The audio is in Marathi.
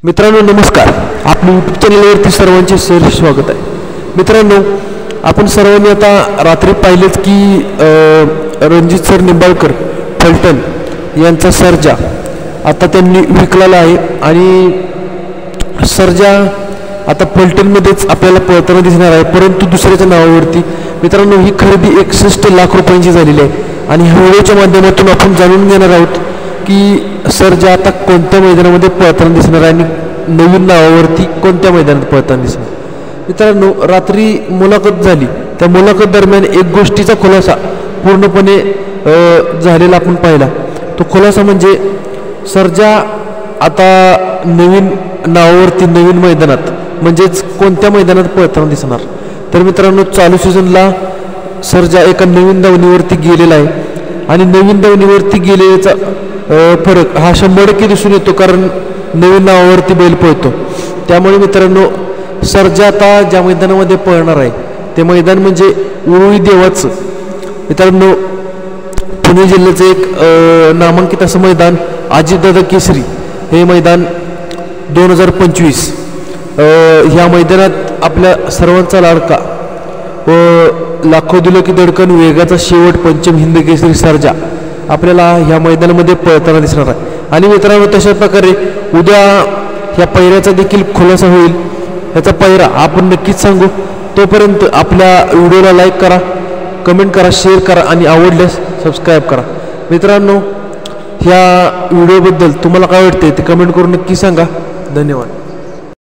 मित्रांनो नमस्कार. आपल्या यूट्यूब चॅनलवरती सर्वांचे सहर्ष स्वागत आहे. मित्रांनो आपण सर्वांनी आता रात्री पाहिलेच की रणजित सर निंबाळकर फलटण यांचा सर्जा आता त्यांनी विकलेला आहे आणि सर्जा आता फलटणमध्येच आपल्याला पळताना दिसणार आहे, परंतु दुसऱ्याच्या नावावरती. मित्रांनो ही खरेदी 61 लाख रुपयांची झालेली आहे आणि ह्या व्हिडिओच्या माध्यमातून आपण जाणून घेणार आहोत की सर्जा आता कोणत्या मैदानामध्ये पळताना दिसणार आणि नवीन नावावरती कोणत्या मैदानात पळताना दिसणार. मित्रांनो रात्री मुलाखत झाली, त्या मुलाखत दरम्यान एक गोष्टीचा खुलासा पूर्णपणे झालेला आपण पाहिला. तो खुलासा म्हणजे सर्जा आता नवीन नावावरती नवीन मैदानात म्हणजेच कोणत्या मैदानात पळताना दिसणार. तर मित्रांनो चालू सीझनला सर्जा एका नवीन दावणीवरती गेलेला आहे आणि नवीन दावणीवरती गेलेल्याचा फरक हा 100% दिसून येतो, कारण नवीन नावावरती बैल पळतो. त्यामुळे मित्रांनो सर्जा आता ज्या मैदानामध्ये पळणार आहे ते मैदान म्हणजे उरुळी देवाचं. मित्रांनो पुणे जिल्ह्याचं एक नामांकित असं मैदान अजितदादा केसरी हे मैदान 2025. ह्या मैदानात आपल्या सर्वांचा लाडका व लाखो दिलो की धडकन वेगाचा शेवट पंचम हिंद केसरी सर्जा आपल्याला ह्या मैदानामध्ये पळताना दिसणार आहे. आणि मित्रांनो तशा प्रकारे उद्या ह्या पैऱ्याचा देखील खुलासा होईल. ह्याचा पैरा आपण नक्कीच सांगू. तोपर्यंत आपल्या व्हिडिओला लाईक करा, कमेंट करा, शेअर करा आणि आवडल्यास सबस्क्राईब करा. मित्रांनो ह्या व्हिडिओबद्दल तुम्हाला काय वाटते ते कमेंट करून नक्की सांगा. धन्यवाद.